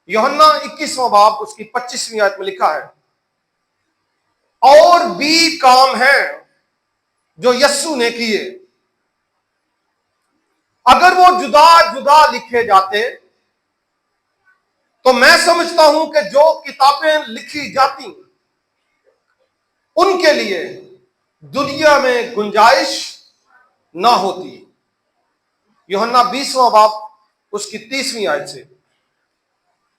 یوحنا 21واں باب اس کی 25ویں آیت میں لکھا ہے، اور بھی کام ہیں جو یسوع نے کیے، اگر وہ جدا جدا لکھے جاتے تو میں سمجھتا ہوں کہ جو کتابیں لکھی جاتی ان کے لیے دنیا میں گنجائش نہ ہوتی۔ یوحنا 20واں باب اس کی 30ویں آیت سے۔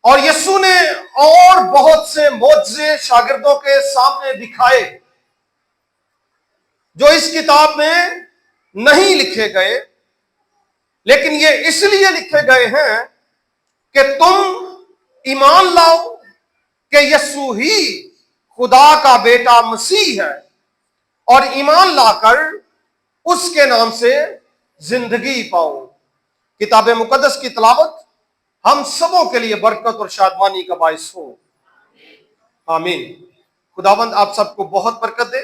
اور یسوع نے اور بہت سے معجزے شاگردوں کے سامنے دکھائے جو اس کتاب میں نہیں لکھے گئے، لیکن یہ اس لیے لکھے گئے ہیں کہ تم ایمان لاؤ کہ یسوع ہی خدا کا بیٹا مسیح ہے، اور ایمان لا کر اس کے نام سے زندگی پاؤ۔ کتاب مقدس کی تلاوت ہم سبوں کے لیے برکت اور شادمانی کا باعث ہو، آمین۔ خداوند آپ سب کو بہت برکت دے۔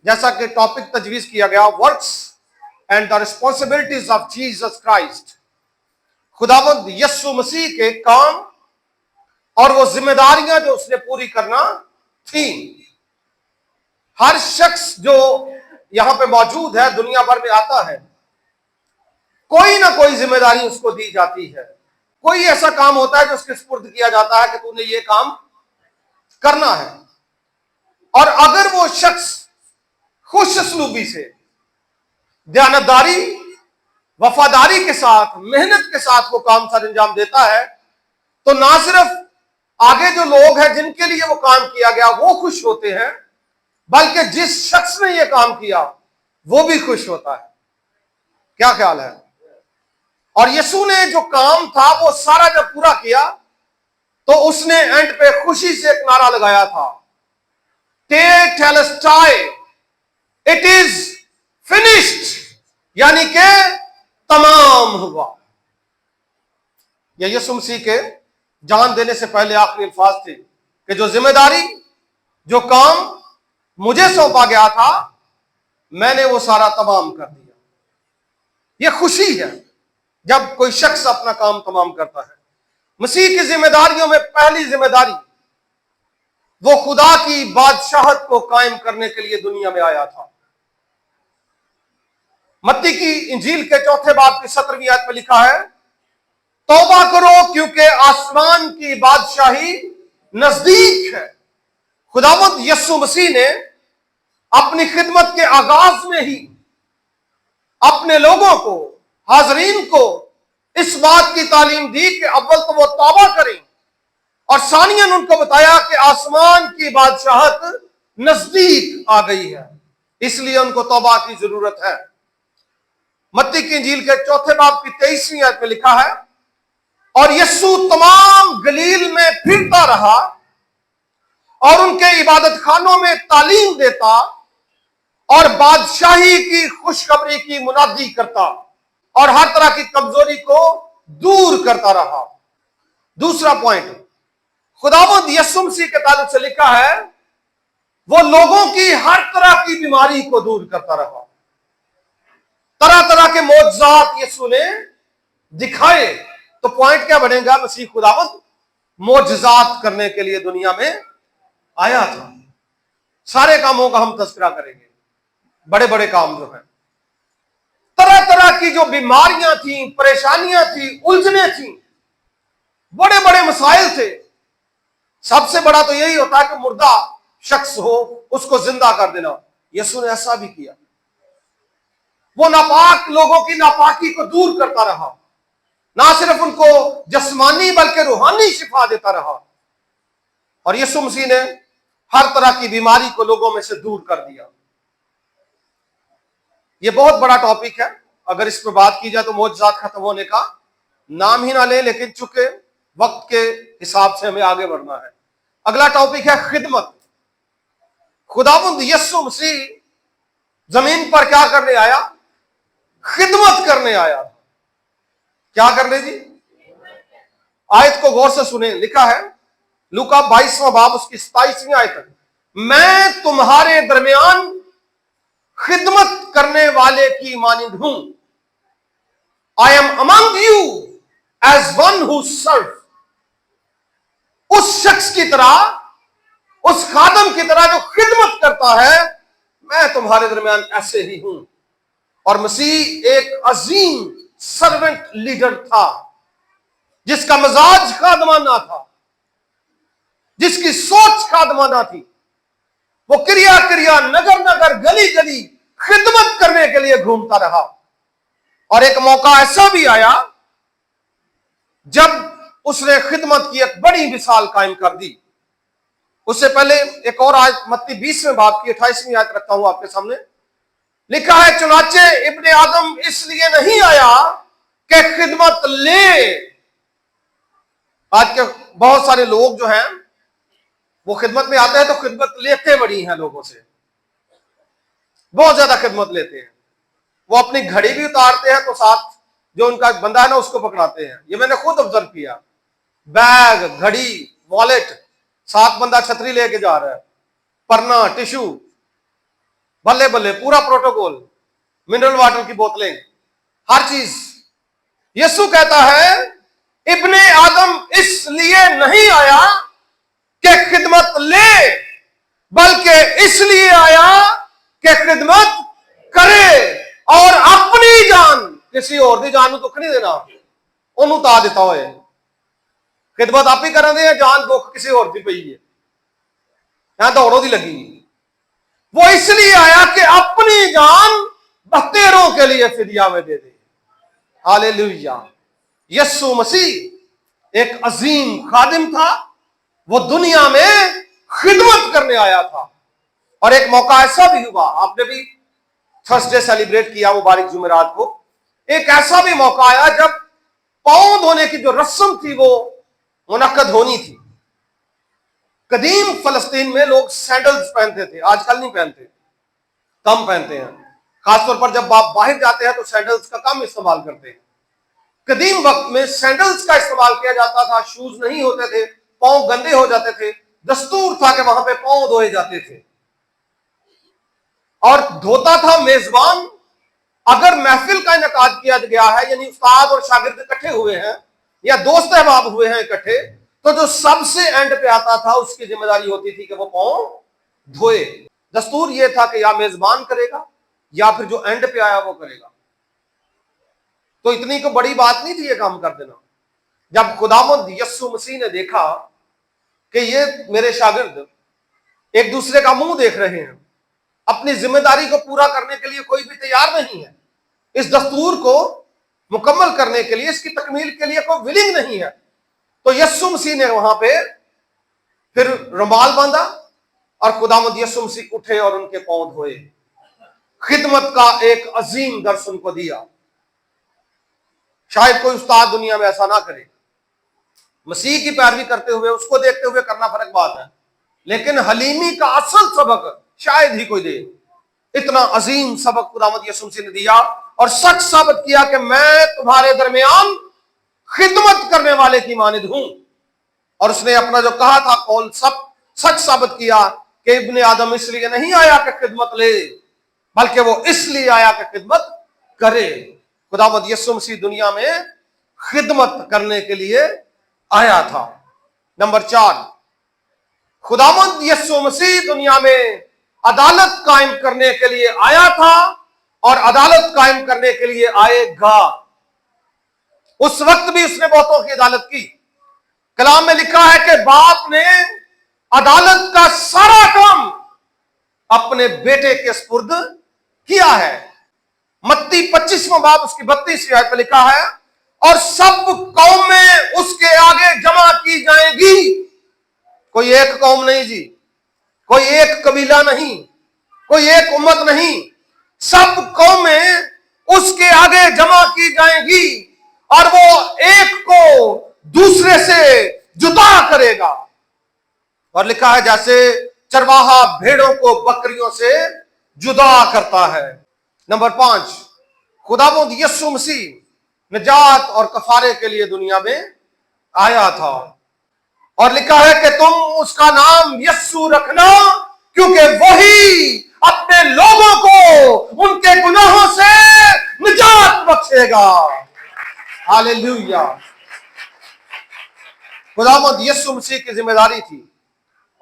جیسا کہ ٹاپک تجویز کیا گیا، works and the responsibilities of Jesus Christ, خداوند یسوع مسیح کے کام اور وہ ذمہ داریاں جو اس نے پوری کرنا تھیں۔ ہر شخص جو یہاں پہ موجود ہے، دنیا بھر میں آتا ہے، کوئی نہ کوئی ذمہ داری اس کو دی جاتی ہے، کوئی ایسا کام ہوتا ہے جو اس کے سپرد کیا جاتا ہے کہ تو نے یہ کام کرنا ہے۔ اور اگر وہ شخص خوش اسلوبی سے، دیانتداری، وفاداری کے ساتھ، محنت کے ساتھ وہ کام سر انجام دیتا ہے، تو نہ صرف آگے جو لوگ ہیں جن کے لیے وہ کام کیا گیا وہ خوش ہوتے ہیں، بلکہ جس شخص نے یہ کام کیا وہ بھی خوش ہوتا ہے۔ کیا خیال ہے؟ اور یسوع نے جو کام تھا وہ سارا جب پورا کیا تو اس نے اینڈ پہ خوشی سے ایک نعرہ لگایا تھا، ٹیٹیلسٹائی، اٹ از فنشڈ، یعنی کہ تمام ہوا۔ یہ یسوع مسیح کے جان دینے سے پہلے آخری الفاظ تھے کہ جو ذمہ داری، جو کام مجھے سونپا گیا تھا، میں نے وہ سارا تمام کر دیا۔ یہ خوشی ہے جب کوئی شخص اپنا کام تمام کرتا ہے۔ مسیح کی ذمہ داریوں میں پہلی ذمہ داری، وہ خدا کی بادشاہت کو قائم کرنے کے لیے دنیا میں آیا تھا۔ متی کی انجیل کے 4 باب کی 17ویں آیت میں لکھا ہے، توبہ کرو کیونکہ آسمان کی بادشاہی نزدیک ہے۔ خداوند یسوع مسیح نے اپنی خدمت کے آغاز میں ہی اپنے لوگوں کو، حاضرین کو اس بات کی تعلیم دی کہ اول تو وہ توبہ کریں، اور ثانیاً ان کو بتایا کہ آسمان کی بادشاہت نزدیک آ گئی ہے، اس لیے ان کو توبہ کی ضرورت ہے۔ متی کی انجیل کے 4 باب کی 23ویں آیت میں لکھا ہے، اور یسوع تمام گلیل میں پھرتا رہا اور ان کے عبادت خانوں میں تعلیم دیتا اور بادشاہی کی خوشخبری کی منادی کرتا اور ہر طرح کی کمزوری کو دور کرتا رہا۔ دوسرا پوائنٹ، خداوند یسوع مسیح کے تعلق سے لکھا ہے، وہ لوگوں کی ہر طرح کی بیماری کو دور کرتا رہا۔ طرح طرح کے معجزات یسوع نے دکھائے۔ تو پوائنٹ کیا بنے گا؟ مسیح خداوند معجزات کرنے کے لیے دنیا میں آیا تھا۔ سارے کاموں کا ہم تذکرہ کریں گے، بڑے بڑے کام جو ہیں۔ طرح طرح کی جو بیماریاں تھیں، پریشانیاں تھیں، الجھنیں تھیں، بڑے بڑے مسائل تھے۔ سب سے بڑا تو یہی ہوتا ہے کہ مردہ شخص ہو اس کو زندہ کر دینا، یسوع نے ایسا بھی کیا۔ وہ ناپاک لوگوں کی ناپاکی کو دور کرتا رہا، نہ صرف ان کو جسمانی بلکہ روحانی شفا دیتا رہا، اور یسوع مسیح نے ہر طرح کی بیماری کو لوگوں میں سے دور کر دیا۔ یہ بہت بڑا ٹاپک ہے، اگر اس پہ بات کی جائے تو معجزات ختم ہونے کا نام ہی نہ لے، لیکن چونکہ وقت کے حساب سے ہمیں آگے بڑھنا ہے۔ اگلا ٹاپک ہے خدمت۔ خداوند یسوع مسیح زمین پر کیا کرنے آیا؟ خدمت کرنے آیا۔ کیا کرنے جی؟ آیت کو غور سے سنیں، لکھا ہے لوکا 22واں باب اس کی 27ویں آیت ہے، میں تمہارے درمیان خدمت کرنے والے کی مانند ہوں۔ I am among you as one who serves۔ शख्स की तरह, उस खादम की तरह जो खिदमत करता है, मैं तुम्हारे दरमियान ऐसे ही हूं। और मसीह एक अजीम सर्वेंट लीडर था, जिसका मजाज खादमाना था, जिसकी सोच खादमाना थी। वो क्रिया क्रिया, नगर नगर, गली गली खिदमत करने के लिए घूमता रहा। और एक मौका ऐसा भी आया जब उसने खिदमत की एक बड़ी मिसाल कायम कर दी। उससे पहले एक और आयत, मत्ती 20वें बाब की 28वीं आयत रखता हूं आपके सामने। लिखा है, चुनाचे इब्ने आदम इसलिए नहीं आया कि खिदमत ले। आज के बहुत सारे लोग जो हैं वो खिदमत में आते हैं तो खिदमत लेते बड़ी हैं लोगों से, बहुत ज्यादा खिदमत लेते हैं। वो अपनी घड़ी भी उतारते हैं तो साथ जो उनका बंदा है ना उसको पकड़ाते हैं। ये मैंने खुद ऑब्जर्व किया। बैग, घड़ी, वॉलेट, साथ बंदा छतरी लेके जा रहा है, परना, टिश्यू, बल्ले बल्ले पूरा प्रोटोकॉल, मिनरल वाटर की बोतलें, हर चीज। यीशु कहता है इब्ने आदम इसलिए नहीं आया कि खिदमत ले, बल्कि इसलिए आया कि खिदमत करे और अपनी जान, किसी और दी जान दुख नहीं देना, ओनू ता दिता होए। खिदमत आप ही कर दे, जान दुख किसी और दी पई है, यहां दौड़ों दी लगी। वो इसलिए आया कि अपनी जान बतेरों के लिए फिदिया में दे दे। हालेलुया। यीशु मसीह एक अजीम खादिम था, वो दुनिया में खिदमत करने आया था। और एक मौका ऐसा भी हुआ, आपने भी थर्सडे सेलिब्रेट किया मुबारक जुमेरात को, एक ऐसा भी मौका आया जब पांव धोने की जो रस्म थी वो मुनक्कद होनी थी। कदीम फलस्तीन में लोग सैंडल्स पहनते थे, आजकल नहीं पहनते, कम पहनते हैं। खासतौर पर जब आप बाहर जाते हैं तो सैंडल्स का कम इस्तेमाल करते हैं। कदीम वक्त में सैंडल्स का इस्तेमाल किया जाता था, शूज नहीं होते थे, पांव गंदे हो जाते थे, दस्तूर था कि वहां पे पांव धोए जाते थे। और धोता था मेजबान। अगर महफिल का इनकाद किया गया है, यानी उस्ताद और शागिर्द इकट्ठे हुए हैं या दोस्त अहबाब हुए हैं इकट्ठे, तो जो सबसे एंड पे आता था उसकी जिम्मेदारी होती थी कि वो पांव धोए। दस्तूर ये था कि या मेजबान करेगा या फिर जो एंड पे आया वो करेगा। तो इतनी को बड़ी बात नहीं थी ये काम कर देना। जब खुदावंद यीशु मसीह ने देखा कि ये मेरे शागिर्द एक दूसरे का मुंह देख रहे हैं, अपनी जिम्मेदारी को पूरा करने के लिए कोई भी तैयार नहीं है, इस दस्तूर को मुकम्मल करने के लिए, इसकी तकमील के लिए कोई विलिंग नहीं है, तो यीशु मसीह ने वहां पे फिर रुमाल बांधा और खुदावंद यीशु मसीह उठे और उनके पांव धोए। खिदमत का एक अजीम दर्श उनको दिया। शायद कोई उस्ताद दुनिया में ऐसा ना करे। मसीह की पैरवी करते हुए, उसको देखते हुए करना फर्क बात है, लेकिन हलीमी का असल सबक शायद ही कोई दे। इतना अजीम सबक खुदावंद यीशु मसीह ने दिया और सच साबित किया कि मैं तुम्हारे दरमियान खिदमत करने वाले की मानिद हूं। और उसने अपना जो कहा था कौल सब सच साबित किया कि इब्ने आदम इसलिए नहीं आया कि खिदमत ले, बल्कि वो इसलिए आया कि खिदमत करे। खुदावंद यीशु मसीह दुनिया में खिदमत करने के लिए आया था। नंबर 4, खुदावंद यीशु मसीह दुनिया में अदालत कायम करने के लिए आया था और अदालत कायम करने के लिए आएगा। उस वक्त भी उसने बहुतों की अदालत की। कलाम में लिखा है कि बाप ने अदालत का सारा काम अपने बेटे के सुपुर्द किया है। मत्ती 25वां बाब उसकी 32वीं आयत में लिखा है, और सब कौमें उसके आगे जमा की जाएंगी। कोई एक कौम नहीं जी, कोई एक कबीला नहीं, कोई एक उम्मत नहीं, सब कौमें उसके आगे जमा की जाएंगी और वो एक को दूसरे से जुदा करेगा। और लिखा है जैसे चरवाहा भेड़ों को बकरियों से जुदा करता है। नंबर 5, खुदावंद यीशु मसीह निजात और कफारे के लिए दुनिया में आया था। और लिखा है कि तुम उसका नाम यीशु रखना, क्योंकि वही अपने लोगों को उनके गुनाहों से निजात बख्शेगा। हालेलुया। खुदावंद यीशु मसीह की जिम्मेदारी थी।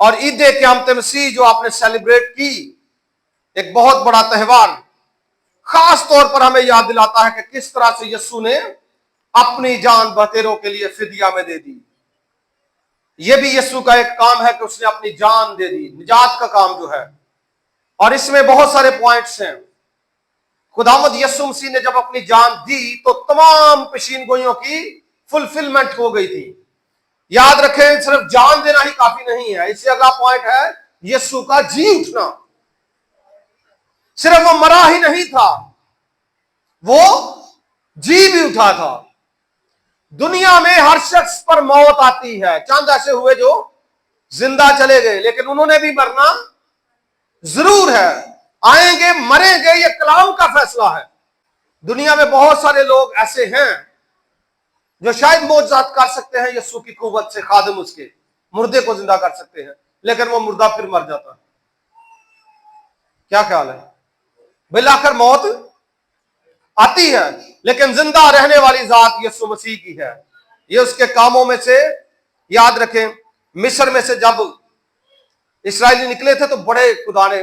और ईद क़यामत मसीह जो आपने सेलिब्रेट की, एक बहुत बड़ा त्योहार, खास तौर पर हमें याद दिलाता है कि किस तरह से यीशु ने अपनी जान बतेरों के लिए फिदिया में दे दी। यह भी यीशु का एक काम है कि उसने अपनी जान दे दी, निजात का काम जो है। और इसमें बहुत सारे पॉइंट्स हैं। खुदावंद यीशु मसीह ने जब अपनी जान दी तो तमाम पेशीन गोइयों की फुलफिलमेंट हो गई थी। याद रखें, सिर्फ जान देना ही काफी नहीं है। इससे अगला पॉइंट है यीशु का जी उठना। सिर्फ वो मरा ही नहीं था, वो जी भी उठा था। दुनिया में हर शख्स पर मौत आती है। चंद ऐसे हुए जो जिंदा चले गए, लेकिन उन्होंने भी मरना जरूर है। आएंगे, मरेंगे, ये कलाम का फैसला है। दुनिया में बहुत सारे लोग ऐसे हैं जो शायद मौजज़ात कर सकते हैं यीशु की कुव्वत से, खादिम उसके, मुर्दे को जिंदा कर सकते हैं, लेकिन वो मुर्दा फिर मर जाता है। क्या ख्याल है? बिलाकर मौत आती है, लेकिन जिंदा रहने वाली जात यीशु मसीह की है। ये उसके कामों में से, याद रखें, मिस्र में से जब इस्राएली निकले थे तो बड़े खुदा ने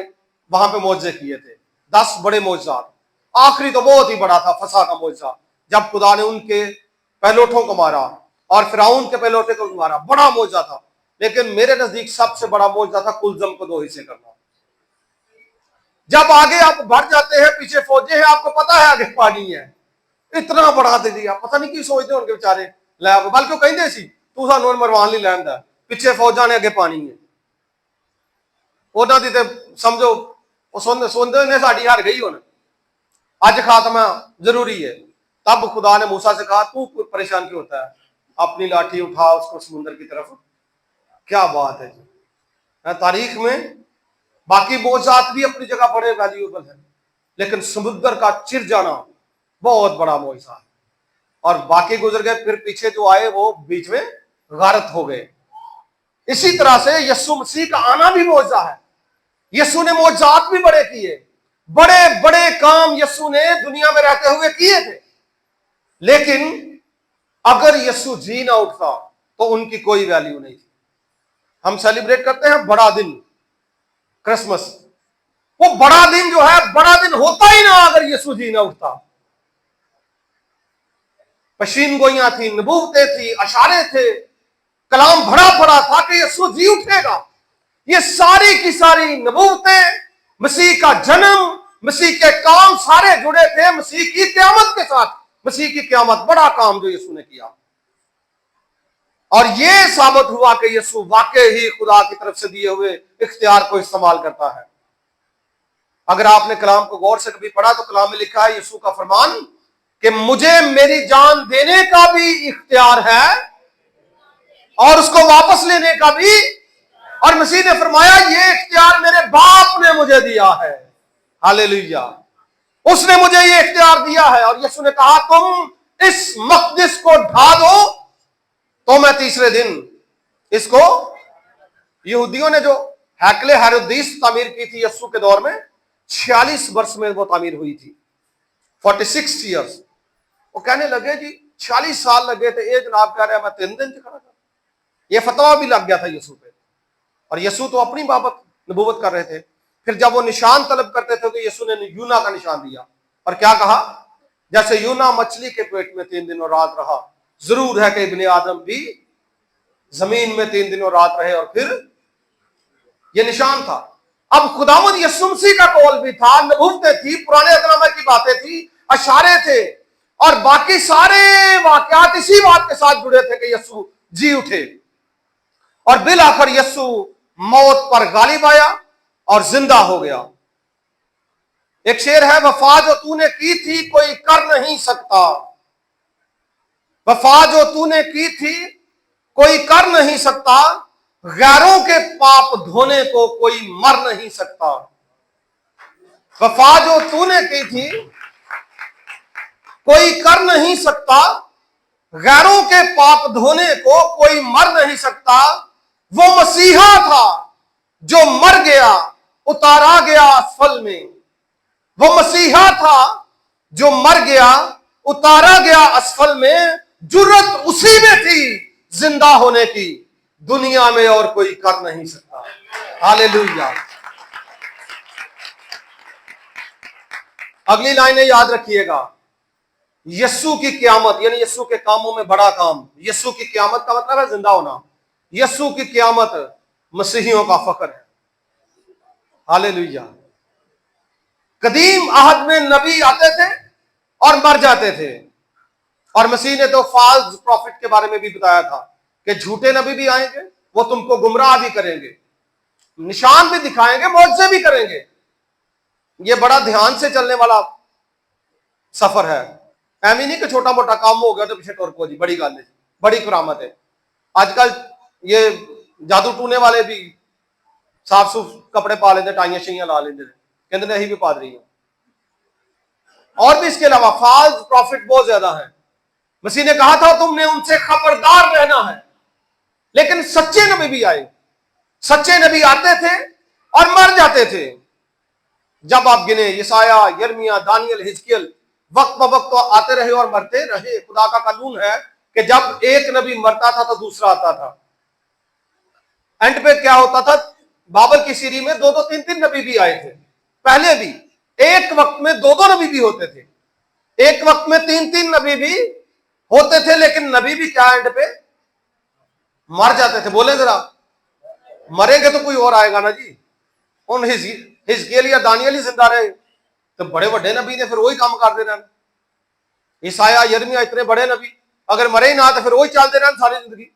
वहां पे मौजे किए थे, 10 बड़े मौजज़ात। आखिरी तो बहुत ही बड़ा था, फसा का मौजा, जब खुदा ने उनके पहलोठों को मारा और फिरौन के पहलोठे को मारा। बड़ा मौजा था, लेकिन मेरे नजदीक सबसे बड़ा मौजा था कुलजम को 2 हिस्से करना। जब आगे आप बढ़ जाते हैं, पीछे फौजें हैं, आपको पता है आगे पानी है, इतना बड़ा दे दिया। पता नहीं की सोचते उनके बेचारे, बल्कि कहेंगे सी तू सानू मरवान नहीं लैंदा, पिछे फौजा ने, आगे पानी है। उन्होंने तो समझो सुनते ने साड़ी हार गई हुन, अज खात्मा जरूरी है। तब खुदा ने मूसा से कहा, तू परेशान क्यों होता है, अपनी लाठी उठा उसको समुद्र की तरफ। क्या बात है जी। तारीख में बाकी मौजज़ात भी अपनी जगह बड़े वैल्यूएबल है, लेकिन समुद्र का चिर जाना बहुत बड़ा मौजज़ा है। और बाकी गुजर गए, फिर पीछे जो आए वो बीच में गारत हो गए। इसी तरह से यीशु मसीह का आना भी मौजज़ा है। यीशु ने मौजज़ात भी बड़े किए, बड़े बड़े काम यीशु ने दुनिया में रहते हुए किए थे। लेकिन अगर यीशु जी ना उठता तो उनकी कोई वैल्यू नहीं थी। हम सेलिब्रेट करते हैं बड़ा दिन, क्रिसमस। वो बड़ा दिन जो है, बड़ा दिन होता ही ना अगर यीशु जी ना उठता। पशीन गोइयां थी, नबूवतें थी, अशारे थे, कलाम भरा पड़ा था कि यीशु जी उठेगा। ये सारी की सारी नबूवतें, मसीह का जन्म, मसीह के काम सारे जुड़े थे मसीह की क़यामत के साथ। मसीह की क़यामत, बड़ा काम जो यीशु ने किया। और यह साबित हुआ कि यीशु वाकई ही खुदा की तरफ से दिए हुए इख्तियार को इस्तेमाल करता है। अगर आपने कलाम को गौर से कभी पढ़ा तो कलाम में लिखा है यीशु का फरमान कि मुझे मेरी जान देने का भी इख्तियार है और उसको वापस लेने का भी। और मसीह ने फरमाया, ये इख्तियार मेरे बाप ने मुझे दिया है। हालेलुया, उसने मुझे ये इख्तियार दिया है। और यीशु ने कहा, तुम इस मक़दिस को ढा दो तो मैं तीसरे दिन इसको। यहूदियों ने जो हैकले हेरोदिस तामीर की थी यीशु के दौर में, 46 वर्ष में वो तामीर हुई थी, 46 ईयर्स। वो कहने लगे जी 46 साल लगे थे, ये जनाब कह रहे हैं मैं 3 दिन खड़ा था। ये फतवा भी लग गया था यीशु पे, और यीशु तो अपनी बाबत नबूवत कर रहे थे। फिर जब वो निशान तलब करते थे तो यीशु ने यूना का निशान दिया और क्या कहा, जैसे यूना मछली के पेट में 3 दिन और रात रहा, जरूर है कि इब्ने आदम भी जमीन में 3 दिन और रात रहे। और फिर ये निशान था। अब खुदावंद यीशु मसीह का कौल भी था, नबूवतें थी, पुराने अहदनामे की बातें थी, अशारे थे, और बाकी सारे वाकयात इसी बात के साथ जुड़े थे कि यीशु जी उठे। और बिल आखिर यीशु मौत पर गालिब आया और जिंदा हो गया। एक शेर है, वफा जो तूने की थी कोई कर नहीं सकता, वफा जो तूने की थी कोई कर नहीं सकता, गैरों के पाप धोने को कोई मर नहीं सकता। वफा जो तूने की थी कोई कर नहीं सकता, गैरों के पाप धोने को कोई मर नहीं सकता। वो मसीहा था जो मर गया, उतारा गया असफल में। वो मसीहा था जो मर गया, उतारा गया असफल में। जुर्रत उसी में थी जिंदा होने की दुनिया में और कोई कर नहीं सकता। हालेलुया। अगली लाइनें याद रखिएगा। यस्सु की क़यामत, यानी यस्सु के कामों में बड़ा काम। यस्सु की क़यामत का मतलब है जिंदा होना। यस्सु की क़यामत मसीहियों का फख्र है। हालेलुया। कदीम अहद में नबी आते थे और मर जाते थे, और मसीह ने तो फाल्स प्रॉफिट के बारे में भी बताया था कि झूठे नबी भी आएंगे, वो तुमको गुमराह भी करेंगे, निशान भी दिखाएंगे, मौजज़े भी करेंगे। ये बड़ा ध्यान से चलने वाला सफर है। ऐमी नहीं कि छोटा मोटा काम हो गया तो पीछे टोरको जी, बड़ी गल है, बड़ी करामत है। आजकल ये जादू टूने वाले भी साफ सूफ कपड़े पा लेते, टाइयां शाइयां ला लेते, कहते नहीं भी पादरी हैं। और भी इसके अलावा फाल्स प्रॉफिट बहुत ज्यादा है। मसीह ने कहा था तुमने उनसे खबरदार रहना है, लेकिन सच्चे नबी भी आए। सच्चे नबी आते थे और मर जाते थे। जब आप गिने, यसाया, यिर्मयाह, दानियल, हिजकियल, वक्त ब वक्त तो आते रहे और मरते रहे। खुदा का कानून है कि जब एक नबी मरता था तो दूसरा आता था। एंड पे क्या होता था, बाबर की सीरी में 2-2, 3-3 नबी भी आए थे। पहले भी एक वक्त में 2-2 नबी भी होते थे, एक वक्त में 3-3 नबी भी होते थे, लेकिन नबी भी क्या एंड पे मर जाते थे। बोले जरा, मरेंगे तो कोई और आएगा ना जी। उन हिजकियल या दानियल ही जिंदा रहे तो बड़े बड़े नबी ने फिर वही काम कर देना। यसाया, यिर्मयाह, इतने बड़े नबी अगर मरे ही ना तो फिर वही चलते रहना सारी जिंदगी।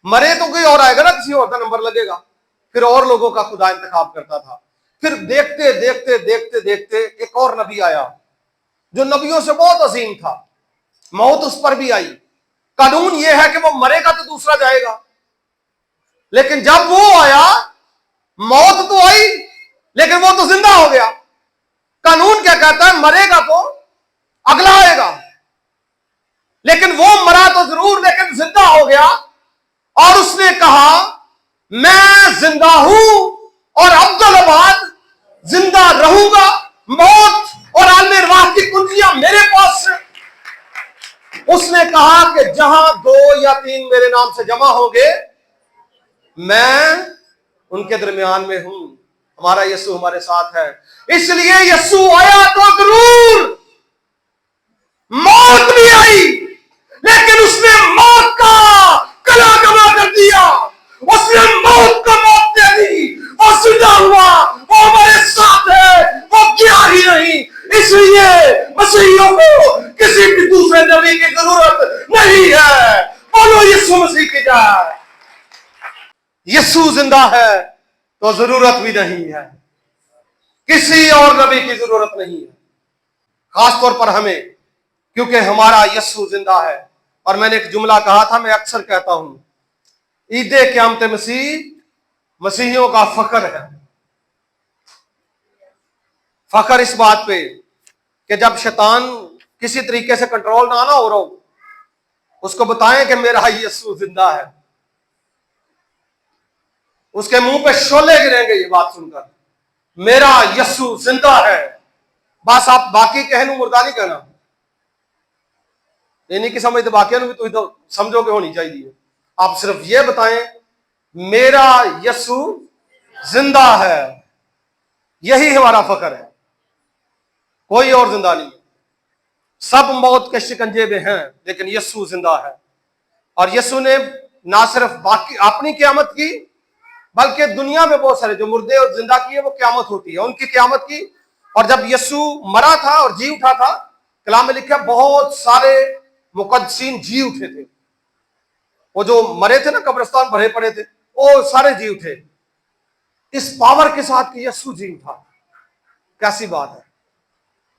मरे तो कोई और आएगा ना, किसी और का नंबर लगेगा। फिर और लोगों का खुदा इंतखाब करता था। फिर देखते देखते देखते देखते एक और नबी आया जो नबियों से बहुत अजीम था। मौत उस पर भी आई। कानून यह है कि वो मरेगा तो दूसरा जाएगा, लेकिन जब वो आया, मौत तो आई लेकिन वो तो जिंदा हो गया। कानून क्या कहता है, मरेगा तो अगला आएगा, लेकिन वो मरा तो जरूर लेकिन जिंदा हो गया। और उसने कहा मैं जिंदा हूं और अब्दुल जिंदा रहूंगा। मौत और आलम अरवाह की कुंजियां मेरे पास है। उसने कहा कि जहां 2 या 3 मेरे नाम से जमा होंगे, मैं उनके दरमियान में हूं। हमारा यीशु हमारे साथ है, इसलिए यीशु आया तो जरूर मौत भी आई, लेकिन उसने मौत का कला कमा कर दिया। उसने मौत को मौत दे दी, वो जिंदा हुआ, वो हमारे साथ है, वो क्या ही नहीं। इसलिए मसीहियों को किसी भी दूसरे नबी की जरूरत नहीं है। बोलो यीशु मसीह की जय। यीशु जिंदा है तो जरूरत भी नहीं है, किसी और नबी की जरूरत नहीं है। खासतौर पर हमें, क्योंकि हमारा यीशु जिंदा है। और मैंने एक जुमला कहा था, मैं अक्सर कहता हूं, ईदे क़यामत मसीह मसीहियों का फख्र है। फख्र इस बात पे कि जब शैतान किसी तरीके से कंट्रोल ना हो रहा हो, उसको बताएं कि मेरा यीशु जिंदा है। उसके मुंह पे शोले गिरेंगे ये बात सुनकर, मेरा यीशु जिंदा है। बस आप बाकी कहनू मुर्दा नहीं कहना, ये नहीं कि समझते बाकी भी तो समझोगे होनी चाहिए। आप सिर्फ ये बताएं मेरा यीशु जिंदा है। यही हमारा फख्र है, कोई और जिंदा नहीं है। सब मौत के शिकंजे में हैं, लेकिन यीशु जिंदा है। और यीशु ने ना सिर्फ बाकी अपनी क़यामत की, बल्कि दुनिया में बहुत सारे जो मुर्दे और जिंदा किए वो क़यामत होती है, उनकी क़यामत की। और जब यीशु मरा था और जी उठा था, कलाम में लिखा बहुत सारे मुकद्दसीन जी उठे थे। वो जो मरे थे ना, कब्रिस्तान भरे पड़े थे, वो सारे जी उठे इस पावर के साथ कि यीशु जी उठा। कैसी बात है।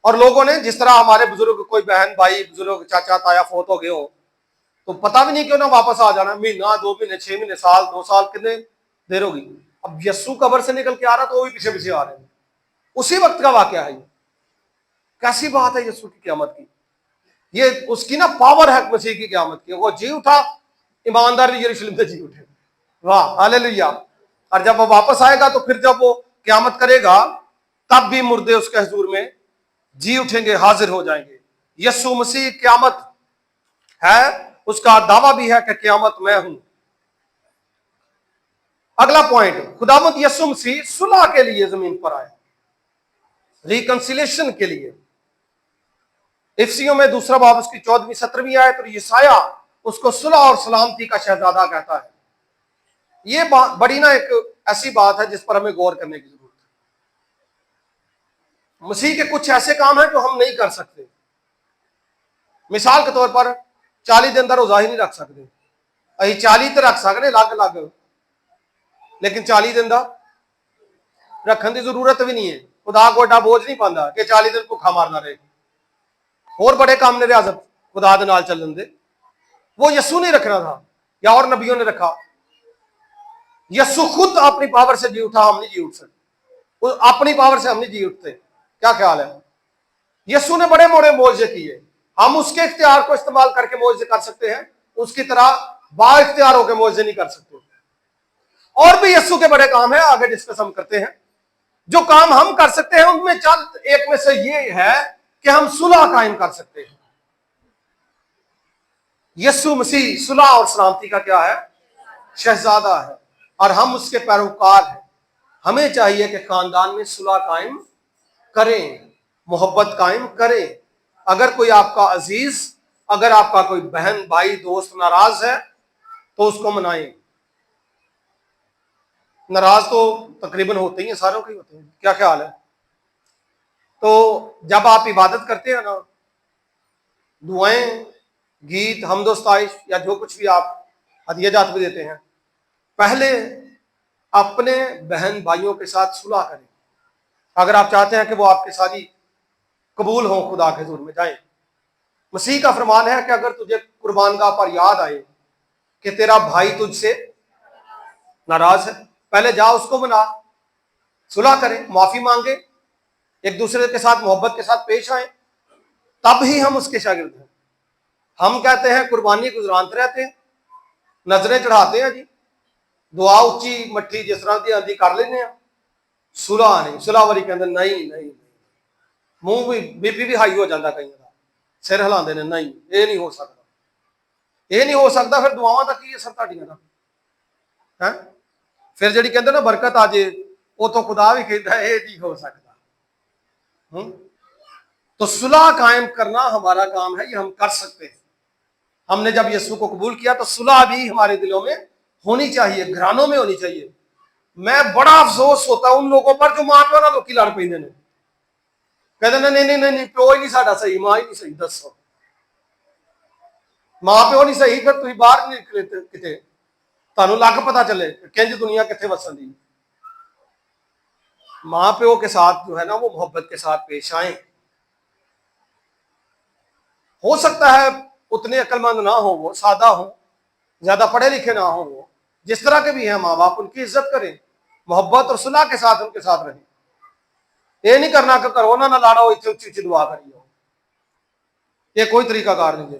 और लोगों ने, जिस तरह हमारे बुजुर्ग, कोई बहन भाई बुजुर्ग चाचा ताया फोत हो गए हो तो पता भी नहीं क्यों ना वापस आ जाना, महीना 2 महीने 6 महीने साल 2 साल कितने देर होगी। अब यीशु कब्र से निकल के आ रहा तो वो भी पीछे पीछे आ रहे हैं। उसी वक्त का वाकया है ये। कैसी बात है यीशु की क़यामत की। ये उसकी ना पावर है मसीह की क़यामत की। वो जी उठा, ईमानदार यरूशलेम से जी उठे। वाह हालेलुया। और जब वो वापस आएगा तो फिर जब वो क़यामत करेगा तब भी मुर्दे उसके हुजूर में जी उठेंगे, हाजिर हो जाएंगे। यीशु मसीह क़यामत है اس کا دعویٰ بھی ہے کہ قیامت میں ہوں۔ اگلا پوائنٹ، خداوند یسوع مسیح صلح کے لیے زمین پر آئے، ریکنسیلیشن کے لیے۔ افسیوں میں 2 باب اس کی 14ویں 17ویں آیت، اور یسایہ اس کو صلح اور سلامتی کا شہزادہ کہتا ہے۔ یہ بڑی نا ایک ایسی بات ہے جس پر ہمیں غور کرنے کی ضرورت ہے۔ مسیح کے کچھ ایسے کام ہیں جو ہم نہیں کر سکتے۔ مثال کے طور پر 40 دن کا روزہ ہی نہیں رکھ سکتے، 40 تو رکھ سکتے الگ الگ، لیکن 40 دن کا رکھنے کی ضرورت بھی نہیں ہے۔ خدا کو ایڈا بوجھ نہیں پاتا کہ 40 دن بھوکا مارنا رہے، اور بڑے کام نے ریاضت خدا دے نال چلن دے۔ وہ یسوع نہیں رکھنا تھا یا اور نبیوں نے رکھا، یسوع خود اپنی پاور سے جی اٹھا، ہم نہیں جی اٹھ سکتے، اپنی پاور سے ہم نہیں جی اٹھتے۔ کیا خیال ہے؟ یسوع نے بڑے موڑے معجزے کیے، ہم اس کے اختیار کو استعمال کر کے معجزے کر سکتے ہیں، اس کی طرح با اختیار ہو کے معجزے نہیں کر سکتے۔ اور بھی یسوع کے بڑے کام ہیں، آگے ڈسکس ہم کرتے ہیں۔ جو کام ہم کر سکتے ہیں ان میں چند ایک میں سے یہ ہے کہ ہم صلح قائم کر سکتے ہیں۔ یسوع مسیح صلح اور سلامتی کا کیا ہے؟ شہزادہ ہے، اور ہم اس کے پیروکار ہیں۔ ہمیں چاہیے کہ خاندان میں صلح قائم کریں، محبت قائم کریں۔ اگر کوئی آپ کا عزیز، اگر آپ کا کوئی بہن بھائی دوست ناراض ہے تو اس کو منائیں۔ ناراض تو تقریباً ہوتے ہی ہیں، ساروں کے ہوتے ہیں، کیا خیال ہے؟ تو جب آپ عبادت کرتے ہیں نا، دعائیں، گیت، حمد و ستائش یا جو کچھ بھی آپ ہدیہ جات بھی دیتے ہیں، پہلے اپنے بہن بھائیوں کے ساتھ صلح کریں۔ اگر آپ چاہتے ہیں کہ وہ آپ کے ساری قبول ہوں، خدا کے حضور میں جائیں۔ مسیح کا فرمان ہے کہ اگر تجھے قربان گاہ پر یاد آئے کہ تیرا بھائی تجھ سے ناراض ہے، پہلے جا اس کو منا، صلح کریں، معافی مانگے، ایک دوسرے کے ساتھ محبت کے ساتھ پیش آئیں، تب ہی ہم اس کے شاگرد ہیں۔ ہم کہتے ہیں قربانی گزرانتے رہتے ہیں، نظریں چڑھاتے ہیں، جی دعا اچھی مٹھی جس طرح کی آدھی کر لینے ہیں، صلح نہیں۔ صلح والی کہ نہیں، منہ بھی بی پی بھی ہائی ہو جاتا، کئی سر ہلا دینے، نہیں یہ نہیں ہو سکتا، یہ نہیں ہو سکتا۔ پھر دعاواں تک کی اثر تاڑیاں کا، پھر جڑی کہتے نا برکت آ جائے، وہ تو خدا بھی کہتا ہے یہ نہیں ہو سکتا۔ تو صلح قائم کرنا ہمارا کام ہے، یہ ہم کر سکتے ہیں۔ ہم نے جب یسوع کو قبول کیا تو صلح بھی ہمارے دلوں میں ہونی چاہیے، گھرانوں میں ہونی چاہیے۔ میں بڑا افسوس ہوتا ان لوگوں پر جو ماں پیو نال لوکی لڑ پہ کہتے ہیں نہیں پیو ہی نہیں ساڈا صحیح، ماں ہی نہیں صحیح۔ دسو ماں پیو نہیں صحیح، پھر تھی باہر نہیں نکلے کتے، تمہیں لگ پتا چلے کنج دنیا کتنے وسن دی۔ ماں پیو کے ساتھ جو ہے نا وہ محبت کے ساتھ پیش آئیں۔ ہو سکتا ہے اتنے عقل مند نہ ہو، وہ سادہ ہو، زیادہ پڑھے لکھے نہ ہو، وہ جس طرح کے بھی ہیں ماں باپ، ان کی عزت کریں، محبت اور صلح کے ساتھ ان کے ساتھ رہیں۔ یہ نہیں کرنا کہ کرونا نہ لاڑا ہو، اتنی اچھی اچھی دعا کری ہو، یہ کوئی طریقہ کار نہیں ہے۔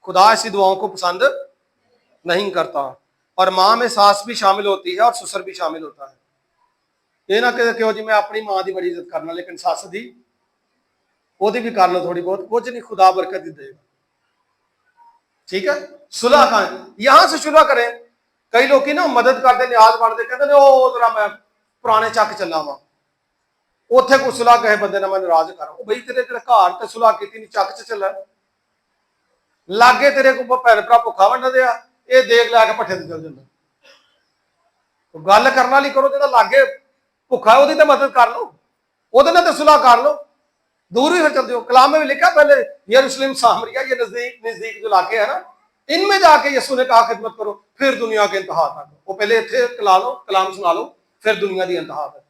خدا ایسی دعاؤں کو پسند نہیں کرتا۔ اور ماں میں ساس بھی شامل ہوتی ہے اور سسر بھی شامل ہوتا ہے۔ یہ نہ کہ جی میں اپنی ماں دی بڑی عزت کرنا لیکن سس دی وہ بھی کر لو تھوڑی بہت، کچھ نہیں، خدا برکت ہی دے گا۔ ٹھیک ہے، صلح کا یہاں سے شروع کریں۔ کئی لوگ نا مدد کرتے، نیاز بڑھتے، کہتے ہیں وہ ذرا میں پرانے چک چلا وا، اتنے کوئی صلح کہے بندے نے میں ناراض کرا، بھائی تیرے گھر تے صلح کی نہیں، چک چلا لاگے تیرے کو بھن بھرا بھوکا ونڈ دیا، یہ دیکھ لیا کے پٹھے سے چل جاتا۔ گل کرنے والی کرو تو لاگے بھوکا ہے وہ مدد کر لو، وہ صلح کر لو، دور بھی پھر چلتے ہو۔ کلام میں بھی لکھا پہلے یروشلم سامریا، یہ نزدیک جو علاقے ہیں نا، ان میں جا کے یسوع نے کہا خدمت کرو، پھر دنیا کے انتہا تک۔ وہ پہلے اتنے کلا لو، کلام سنا لو، پھر دنیا کی انتہا تک۔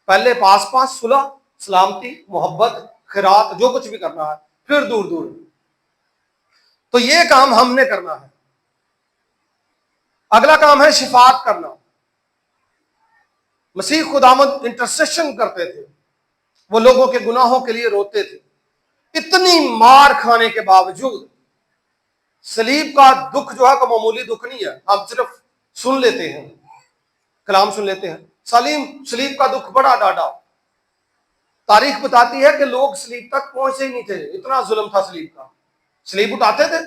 پہلے پاس صلح، سلامتی، محبت، خیرات، جو کچھ بھی کرنا ہے، پھر دور دور۔ تو یہ کام ہم نے کرنا ہے۔ اگلا کام ہے شفاعت کرنا۔ مسیح خداوند انٹرسیشن کرتے تھے، وہ لوگوں کے گناہوں کے لیے روتے تھے۔ اتنی مار کھانے کے باوجود صلیب کا دکھ جو ہے کوئی معمولی دکھ نہیں ہے۔ ہم صرف سن لیتے ہیں، کلام سن لیتے ہیں، صلیب کا دکھ بڑا ڈاڈا۔ تاریخ بتاتی ہے کہ لوگ صلیب تک پہنچے ہی نہیں تھے، اتنا ظلم تھا صلیب کا۔ صلیب اٹھاتے تھے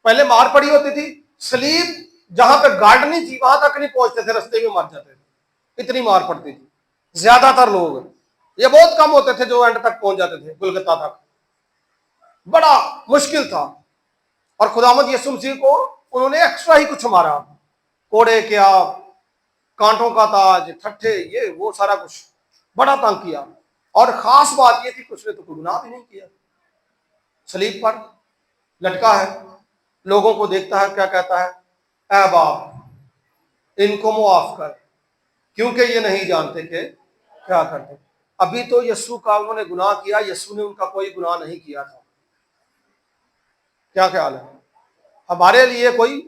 پہلے مار پڑی ہوتی تھی، سلیب جہاں پہ گارڈنی تھی وہاں تک نہیں پہنچتے تھے، رستے میں مر جاتے تھے، اتنی مار پڑتی تھی۔ زیادہ تر لوگ، یہ بہت کم ہوتے تھے جو اینڈ تک پہنچ جاتے تھے، گلگتا تک، بڑا مشکل تھا۔ اور خداوند یسوع مسیح کو انہوں نے ایکسٹرا ہی کچھ مارا، کوڑے کیا، کانٹوں کا تاج، ٹھٹھے، یہ وہ سارا کچھ بڑا تنگ کیا۔ اور خاص بات یہ تھی کہ اس نے تو کوئی گناہ بھی نہیں کیا، صلیب پر لٹکا ہے، لوگوں کو دیکھتا ہے، کیا کہتا ہے؟ اے باپ ان کو معاف کر کیونکہ یہ نہیں جانتے کہ کیا کرتے۔ ابھی تو یسوع کا انہوں نے گناہ کیا، یسوع نے ان کا کوئی گناہ نہیں کیا تھا۔ کیا خیال ہے؟ ہمارے لیے کوئی،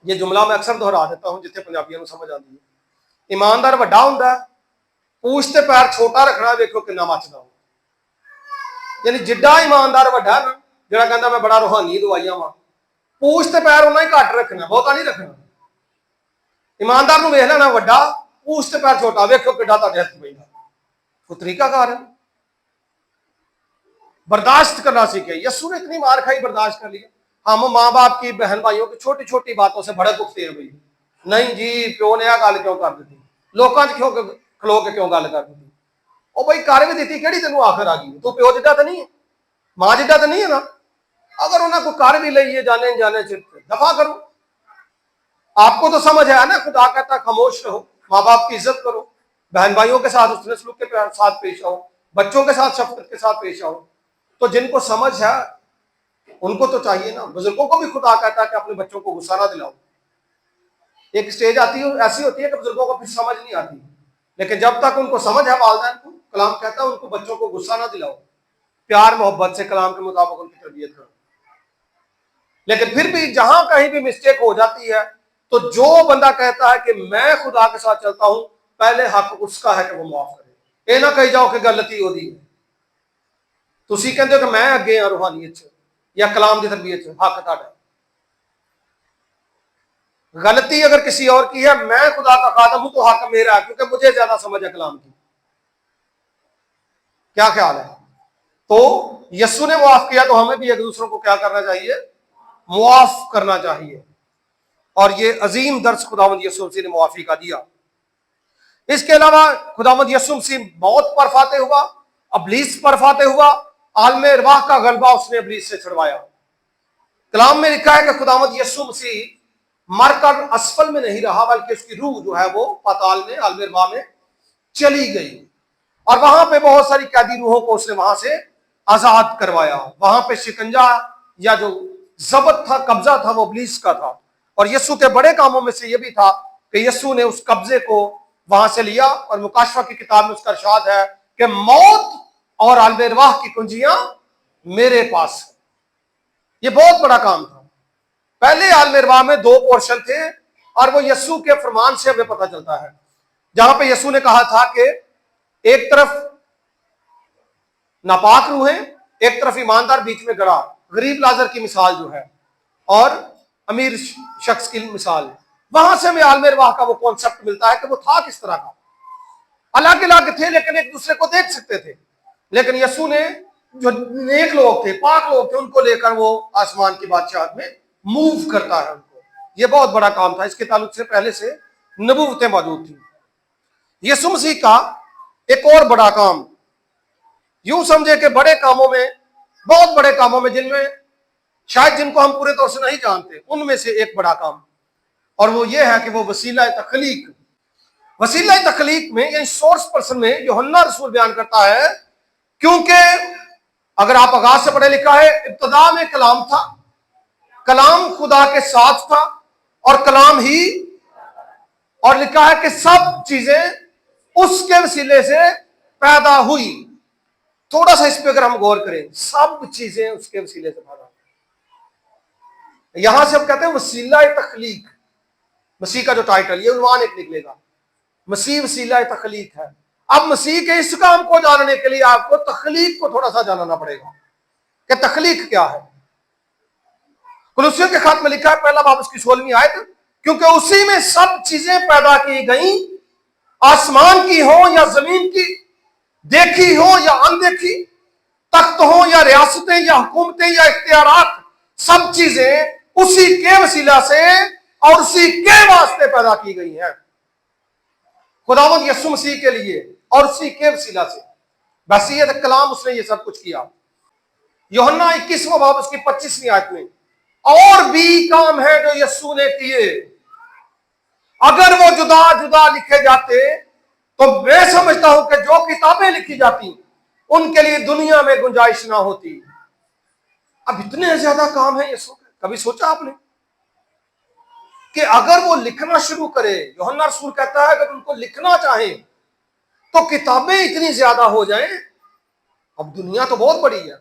یہ جملہ میں اکثر دہرا دیتا ہوں جتنے پنجابیوں کو سمجھ آتی ہے، ایماندار وڈا ہوں پوچھتے پیر چھوٹا رکھنا دیکھو کنا مچدا ہو۔ یعنی جڈا ایماندار وڈا نا، جڑا کہندا میں بڑا روحانی دعائیاں وا، پوچھتے پیر انہاں ہی گھٹ رکھنا، بہتا نہیں رکھنا۔ ایماندار نو ویکھ لینا وڈا، پوچھتے پیر چھوٹا، ویکھو کڈا تہاڈے ہتھ پیندا۔ کوئی طریقہ کار ہے، برداشت کرنا سیکھے۔ یسوع نے اتنی مار کھائی، برداشت کر لیا۔ ہم ماں باپ کی، بہن بھائیوں کی چھوٹی چھوٹی باتوں سے بھڑک اٹھتے ہیں، بھائی نہیں جی پیو نے گل کیوں کر دیتی، لوکاں چ کیوں کھلو کے کیوں گل کر دیتی، او بھائی کر بھی دیتی کہڑی تینوں آخر آ گئی، تو پیو جڈا تو نہیں ہے، ماں جڈا تو نہیں ہے نا۔ اگر انہیں کوئی کر بھی لئیے جانے جانے دفاع کرو۔ آپ کو تو سمجھ ہے نا، خدا کہتا ہے خاموش رہو، ماں باپ کی عزت کرو، بہن بھائیوں کے ساتھ حسن سلوک کے ساتھ پیش آؤ، بچوں کے ساتھ شفقت کے ساتھ پیش آؤ۔ تو جن کو سمجھ ہے ان کو تو چاہیے نا۔ بزرگوں کو بھی خدا کہتا ہے کہ اپنے بچوں کو غصہ نہ دلاؤ۔ ایک سٹیج آتی ہے ایسی ہوتی ہے کہ بزرگوں کو پھر سمجھ نہیں آتی، لیکن جب تک ان کو سمجھ ہے والدین کو، کلام کہتا ہے ان کو بچوں کو غصہ نہ دلاؤ، پیار محبت سے کلام کے مطابق ان کی تربیت کرو۔ لیکن پھر بھی جہاں کہیں بھی مسٹیک ہو جاتی ہے تو جو بندہ کہتا ہے کہ میں خدا کے ساتھ چلتا ہوں، پہلے حق اس کا ہے کہ وہ معاف کرے۔ یہ نہ کہی جاؤ کہ غلطی ہو دی ہے، تسی کہندے ہو کہ میں اگے ہاں روحانیت یا کلام کی تربیت، حق تہاڈا۔ غلطی اگر کسی اور کی ہے، میں خدا کا خادم ہوں تو حق میرا ہے، کیونکہ مجھے زیادہ سمجھ ہے کلام کی۔ کیا خیال ہے؟ تو یسوع نے معاف کیا تو ہمیں بھی ایک دوسروں کو کیا کرنا چاہیے؟ معاف کرنا چاہیے۔ اور یہ عظیم درس خداوند یسوع مسیح نے معافی کا دیا۔ اس کے علاوہ خداوند یسوع مسیح موت پر فاتح ہوا، ابلیس پر فاتح ہوا، عالم ارواح کا غلبہ اس نے ابلیس سے چھڑوایا۔ کلام میں لکھا ہے کہ خداوند یسوع مسیح مر کر اسفل میں نہیں رہا، بلکہ اس کی روح جو ہے وہ پاتال میں، عالم ارواح میں چلی گئی، اور وہاں پہ بہت ساری قیدی روحوں کو اس نے وہاں سے آزاد کروایا۔ وہاں پہ شکنجا یا جو ضبط تھا، قبضہ تھا، وہ ابلیس کا تھا۔ اور یسوع کے بڑے کاموں میں سے یہ بھی تھا کہ یسوع نے اس قبضے کو وہاں سے لیا، اور مکاشفہ کی کتاب میں اس کا ارشاد ہے کہ موت اور عالم ارواح کی کنجیاں میرے پاس ہیں۔ یہ بہت بڑا کام تھا۔ پہلے عالم ارواح میں 2 پورشن تھے، اور وہ یسوع کے فرمان سے ہمیں پتہ چلتا ہے، جہاں پہ یسوع نے کہا تھا کہ ایک طرف ناپاک روحیں، ایک طرف ایماندار، بیچ میں گڑھا، غریب لازر کی مثال جو ہے، اور امیر شخص کی مثال۔ وہاں سے ہمیں عالم ارواح کا وہ کانسیپٹ ملتا ہے کہ وہ تھا کس طرح کا۔ الگ الگ تھے لیکن ایک دوسرے کو دیکھ سکتے تھے، لیکن یسوع نے جو نیک لوگ تھے، پاک لوگ تھے، ان کو لے کر وہ آسمان کی بادشاہت میں موو کرتا ہے ان کو۔ یہ بہت بڑا کام تھا، اس کے تعلق سے پہلے سے نبوتیں موجود تھیں۔ یسوع مسیح کا ایک اور بڑا کام، یوں سمجھے کہ بڑے کاموں میں، بہت بڑے کاموں میں، شاید جن کو ہم پورے طور سے نہیں جانتے، ان میں سے ایک بڑا کام، اور وہ یہ ہے کہ وہ وسیلہ تخلیق۔ وسیلہ تخلیق میں، یعنی سورس پرسن میں، یوحنا رسول بیان کرتا ہے، کیونکہ اگر آپ آغاز سے پڑھے، لکھا ہے ابتدا میں کلام تھا، کلام خدا کے ساتھ تھا، اور کلام ہی، اور لکھا ہے کہ سب چیزیں اس کے وسیلے سے پیدا ہوئی۔ تھوڑا سا اس پہ اگر ہم غور کریں، سب چیزیں اس کے وسیلے سے پیدا ہوئی۔ یہاں سے ہم کہتے ہیں وسیلہ تخلیق، مسیح کا جو ٹائٹل، یہ عنوان ایک نکلے گا، مسیح وسیلہ تخلیق ہے۔ اب مسیح کے اس کام کو جاننے کے لیے آپ کو تخلیق کو تھوڑا سا جاننا پڑے گا کہ تخلیق کیا ہے۔ کولوسیوں کے خط میں لکھا ہے، پہلا باب اس کی 16ویں آیت، کیونکہ اسی میں سب چیزیں پیدا کی گئیں، آسمان کی ہوں یا زمین کی، دیکھی ہوں یا اندیکھی، تخت ہوں یا ریاستیں یا حکومتیں یا اختیارات، सब चीजें उसी के वसीला से और उसी के वास्ते पैदा की गई हैं, खुदावंद यीशु मसीह के लिए और उसी के वसीला से। बसीयत कलाम उसने ये सब कुछ किया। यूहन्ना 21वां बाब उसकी 25वीं आयत में, और भी काम है जो यीशु ने किए। अगर वो जुदा जुदा लिखे जाते तो मैं समझता हूं कि जो किताबें लिखी जाती उनके लिए दुनिया में गुंजाइश ना होती। अब इतने ज्यादा काम है यीशु के, कभी सोचा आपने कि अगर वो लिखना शुरू करे, यूहन्ना रसूल कहता है अगर उनको लिखना चाहे तो किताबें इतनी ज्यादा हो जाएं। अब दुनिया तो बहुत बड़ी है,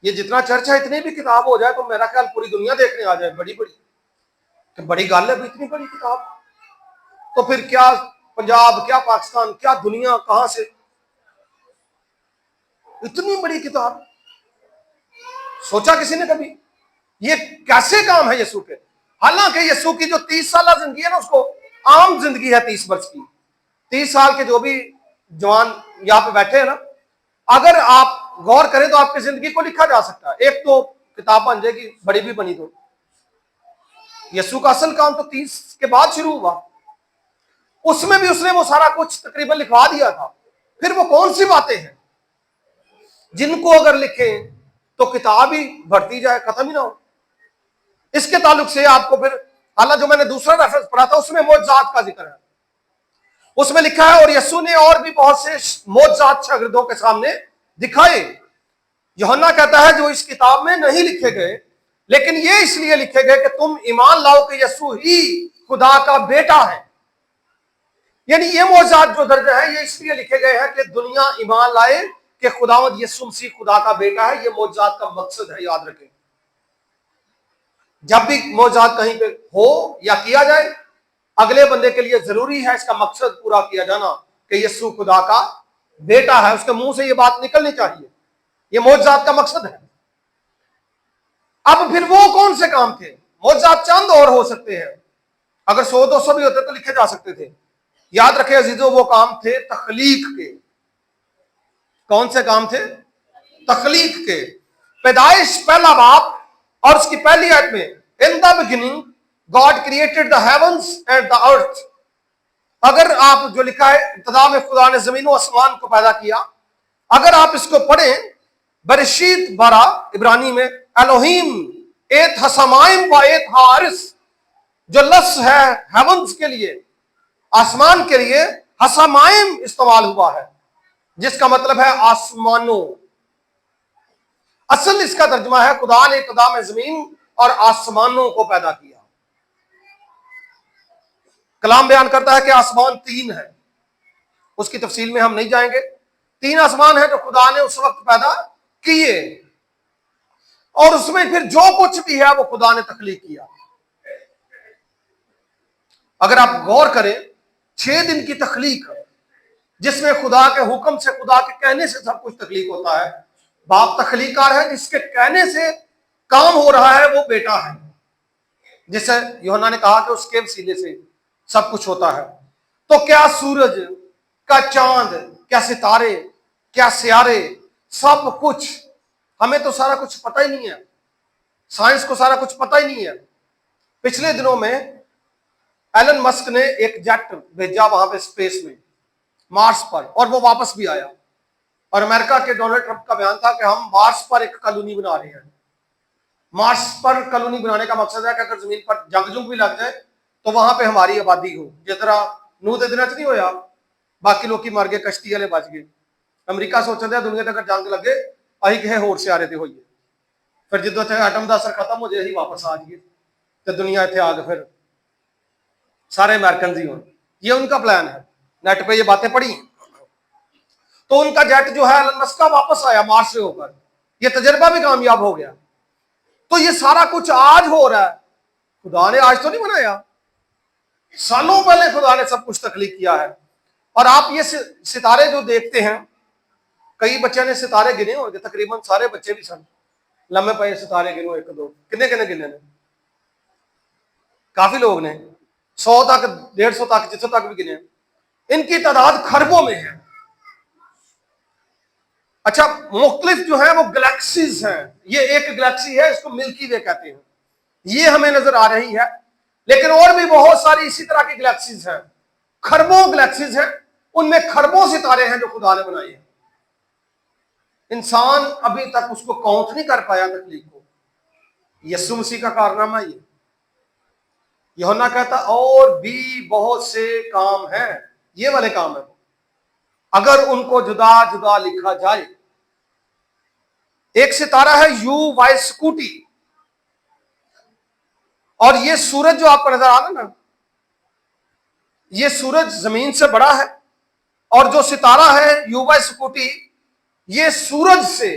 ये जितना चर्च है इतनी भी किताब हो जाए तो मेरा ख्याल पूरी दुनिया देखने आ जाए, बड़ी बड़ी कि बड़ी गल है इतनी बड़ी किताब। तो फिर क्या पंजाब, क्या पाकिस्तान, क्या दुनिया, कहां से इतनी बड़ी किताब? सोचा किसी ने कभी ये कैसे काम है यीशु के? हालांकि यीशु की जो 30 साल जिंदगी है ना, उसको आम जिंदगी है 30 वर्ष की। 30 साल के जो भी जवान यहां पे बैठे हैं ना, अगर आप गौर करें तो आपकी जिंदगी को लिखा जा सकता है, एक तो किताब बन जाएगी, बड़ी भी बनी तो। यीशु का असल काम तो 30 के बाद शुरू हुआ, उसमें भी उसने वो सारा कुछ तकरीबन लिखवा दिया था। फिर वो कौन सी बातें हैं जिनको अगर लिखें तो किताब ही बढ़ती जाए, खत्म ही ना हो। इसके ताल्लुक से आपको फिर हालांकि जो मैंने दूसरा रेफरेंस पढ़ा था उसमें मौजज़ात का जिक्र है, उसमें लिखा है और यीशु ने और भी बहुत से मौजज़ात शागिर्दों के सामने दिखाए। यूहन्ना कहता है जो इस किताब में नहीं लिखे गए, लेकिन ये इसलिए लिखे गए कि तुम ईमान लाओ कि यीशु ही खुदा का बेटा है। यानी ये मौजज़ात जो दर्ज है ये इसलिए लिखे गए हैं कि दुनिया ईमान लाए कि खुदावंद यीशु मसीह खुदा का बेटा है। ये मौजज़ात का मकसद है, याद रखें। जब भी मौजज़ात कहीं पे हो या किया जाए, अगले बंदे के लिए जरूरी है इसका मकसद पूरा किया जाना कि यीशु खुदा का बेटा है। उसके मुंह से ये बात निकलनी चाहिए, ये मौजज़ात का मकसद है। अब फिर वो कौन से काम थे? मौजज़ात चंद और हो सकते हैं, अगर 100-200 भी होते तो लिखे जा सकते थे। याद रखें अजीजों, वो काम थे तखलीक के। कौन से काम थे? तखलीक के। पैदाइश पहला बाब और उसकी पहली आयत में, in the beginning God created the heavens and the earth. अगर आप जो लिखा है इब्तिदा में खुदा ने जमीन और आसमान को पैदा किया, अगर आप इसको पढ़ें बरशीत 12 इब्रानी में, एलोहीम एत हसमाइम व एत हारिस, जो लफ्ज है हेवंस के लिए, आसमान के लिए, हसमाइम इस्तेमाल हुआ है जिसका मतलब है आसमानों। असल इसका तर्जुमा है खुदा ने इब्तिदा में जमीन और आसमानों को पैदा किया। कलाम बयान करता है कि आसमान 3 है, उसकी तफसील में हम नहीं जाएंगे। 3 आसमान है जो खुदा ने उस वक्त पैदा किए, और उसमें फिर जो कुछ भी है वो खुदा ने तख्लीक किया। अगर आप गौर करें, 6 दिन की तख्लीक जिसमें खुदा के हुक्म से, खुदा के कहने से सब कुछ तख्लीक होता है। बाप तख्लीकार है, जिसके कहने से काम हो रहा है वो बेटा है, जिसे यूहन्ना ने कहा कि उसके वसीले से सब कुछ होता है। तो क्या सूरज, क्या चांद, क्या सितारे, क्या सियारे, सब कुछ, हमें तो सारा कुछ पता ही नहीं है, साइंस को सारा कुछ पता ही नहीं है। पिछले दिनों में एलन मस्क ने एक जेट भेजा वहां पे स्पेस में, मार्स पर, और वो वापस भी आया। और अमेरिका के डोनाल्ड ट्रंप का बयान था कि हम मार्स पर एक कॉलोनी बना रहे हैं। मार्स पर कॉलोनी बनाने का मकसद है कि अगर जमीन पर जंग जुंग भी लग जाए तो वहां पे हमारी आबादी हो, जिस तरह नूह दे दिन च नहीं होया, बाकी लोग मर गए, कश्ती वाले बच गए। अमरीका सोचते हैं दुनिया अगर जंग लगे अं किसी होर सियारे ते होइए, फिर जो इतने एटम का असर खत्म हो जाए अं वापस आ जाइए तो दुनिया इतने आ गए, फिर सारे अमेरिकन ही हो। ये उनका प्लान है, नेट पे ये बातें पढ़ी। तो उनका जेट जो है एलन मस्क का वापस आया मार्स से होकर, ये तजर्बा भी कामयाब हो गया। तो ये सारा कुछ आज हो रहा है, खुदा ने आज तो नहीं बनाया, सालों पहले खुदा ने सब कुछ तख्लीक किया है। और आप ये सितारे जो देखते हैं, कई बच्चे ने सितारे गिने होंगे, तकरीबन सारे बच्चे भी सन लम्बे पे सितारे गिनो, 1 2 किन्ने किन्ने गिने ने? काफी लोग ने 100 तक, 150 तक, जितने तक भी गिने। इनकी तादाद खरबों में है। اچھا مختلف جو ہیں وہ گلیکسیز ہیں. یہ ایک گلیکسی ہے، اس کو ملکی وے کہتے ہیں، یہ ہمیں نظر آ رہی ہے. لیکن اور بھی بہت ساری اسی طرح کی گلیکسیز ہیں، خربوں گلیکسیز ہیں، ان میں خربوں ستارے ہیں جو خدا نے بنائے ہیں. انسان ابھی تک اس کو کاؤنٹ نہیں کر پایا تخلیق کو. یسوع مسیح کا کارنامہ یہ. یوحنا کہتا اور بھی بہت سے کام ہیں، یہ والے کام ہیں، اگر ان کو جدا جدا لکھا جائے. ایک ستارہ ہے یو وائی سکوٹی، اور یہ سورج جو آپ کو نظر آ رہا نا، یہ سورج زمین سے بڑا ہے، اور جو ستارہ ہے یو وائی سکوٹی یہ سورج سے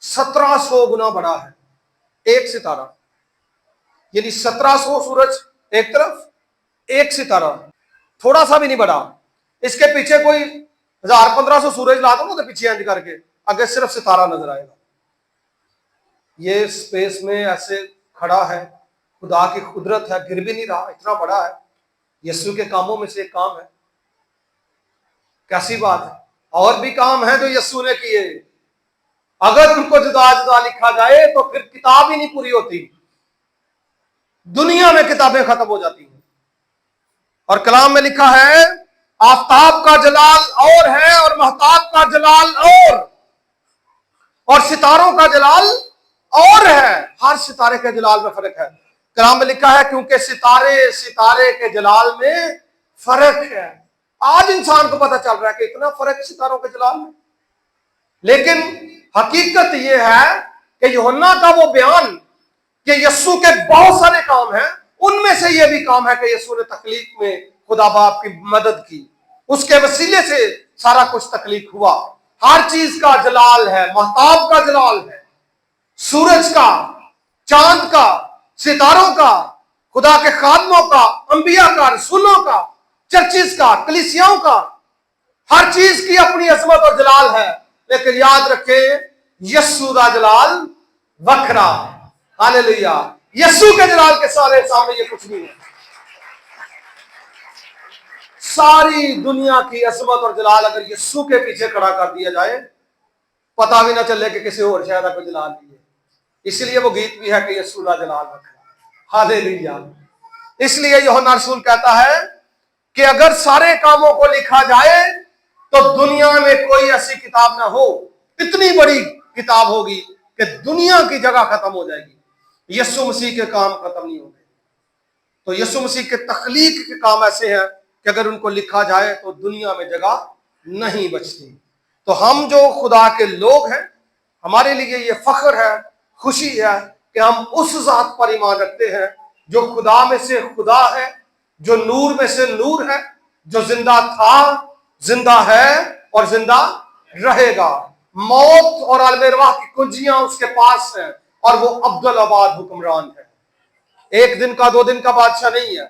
1700 گنا بڑا ہے. ایک ستارہ یعنی 1700 سورج ایک طرف، ایک ستارہ تھوڑا سا بھی نہیں بڑا. اس کے پیچھے کوئی 1500 سورج لا دو نا تو پیچھے انج کر کے اگر صرف ستارہ نظر آئے گا. یہ اسپیس میں ایسے کھڑا ہے، خدا کی قدرت ہے، گر بھی نہیں رہا، اتنا بڑا ہے. یسوع کے کاموں میں سے ایک کام ہے. کیسی بات ہے. اور بھی کام ہیں جو یسوع نے کیے، اگر ان کو جدا جدا لکھا جائے تو پھر کتاب ہی نہیں پوری ہوتی. دنیا میں کتابیں ختم ہو جاتی ہیں. اور کلام میں لکھا ہے آفتاب کا جلال اور ہے اور مہتاب کا جلال اور ستاروں کا جلال اور ہے. ہر ستارے کے جلال میں فرق ہے. کلام میں لکھا ہے کیونکہ ستارے کے جلال میں فرق ہے. آج انسان کو پتہ چل رہا ہے کہ اتنا فرق ستاروں کے جلال میں. لیکن حقیقت یہ ہے کہ یوحنا کا وہ بیان کہ یسوع کے بہت سارے کام ہیں، ان میں سے یہ بھی کام ہے کہ یسوع نے تخلیق میں خدا باپ کی مدد کی، اس کے وسیلے سے سارا کچھ تخلیق ہوا. ہر چیز کا جلال ہے، مہتاب کا جلال ہے، سورج کا، چاند کا، ستاروں کا، خدا کے خادموں کا، انبیاء کا، رسولوں کا، چرچز کا، کلیسیاؤں کا. ہر چیز کی اپنی عظمت اور جلال ہے. لیکن یاد رکھیں یسوع کا جلال وکھرا. ہاللیلویا. یسوع کے جلال کے سامنے یہ کچھ نہیں ہے. ساری دنیا کی عظمت اور جلال اگر یسوع کے پیچھے کھڑا کر دیا جائے پتہ بھی نہ چلے کہ کسی اور شاید کوئی جلال نہیں ہے. اس لیے وہ گیت بھی ہے کہ یسوع کا جلال وکھرا. ہاللیلویا. اس لیے یوحنا رسول کہتا ہے کہ اگر سارے کاموں کو لکھا جائے تو دنیا میں کوئی ایسی کتاب نہ ہو. اتنی بڑی کتاب ہوگی کہ دنیا کی جگہ ختم ہو جائے گی، یسوع مسیح کے کام ختم نہیں ہوں گے. تو یسوع مسیح کے تخلیق کے کام ایسے ہیں کہ اگر ان کو لکھا جائے تو دنیا میں جگہ نہیں بچتی. تو ہم جو خدا کے لوگ ہیں، ہمارے لیے یہ فخر ہے، خوشی ہے کہ ہم اس ذات پر ایمان رکھتے ہیں جو خدا میں سے خدا ہے، جو نور میں سے نور ہے، جو زندہ تھا، زندہ ہے اور زندہ رہے گا. موت اور عالم ارواح کی کنجیاں اس کے پاس ہیں اور وہ عبدالآباد حکمران ہے. ایک دن کا 2 دن کا بادشاہ نہیں ہے.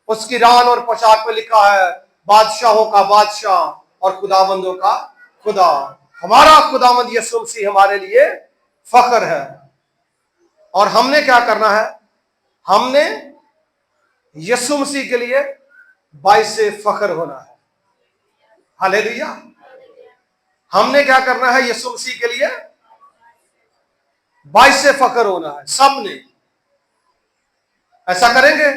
اس کی ران اور پوشاک میں لکھا ہے بادشاہوں کا بادشاہ اور خداوندوں کا خدا. ہمارا خداوند یسوع مسیح ہمارے لیے فخر ہے. اور ہم نے کیا کرنا ہے؟ ہم نے یسوع مسیح کے لیے باعث فخر ہونا ہے. ہاللیلویا. ہم نے کیا کرنا ہے؟ یسوع مسیح کے لیے باعث فخر ہونا ہے. سب نے ایسا کریں گے.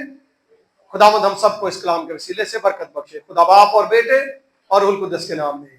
خداوند ہم سب کو اس کلام کے وسیلے سے برکت بخشے. خدا باپ اور بیٹے اور روح القدس کے نام میں.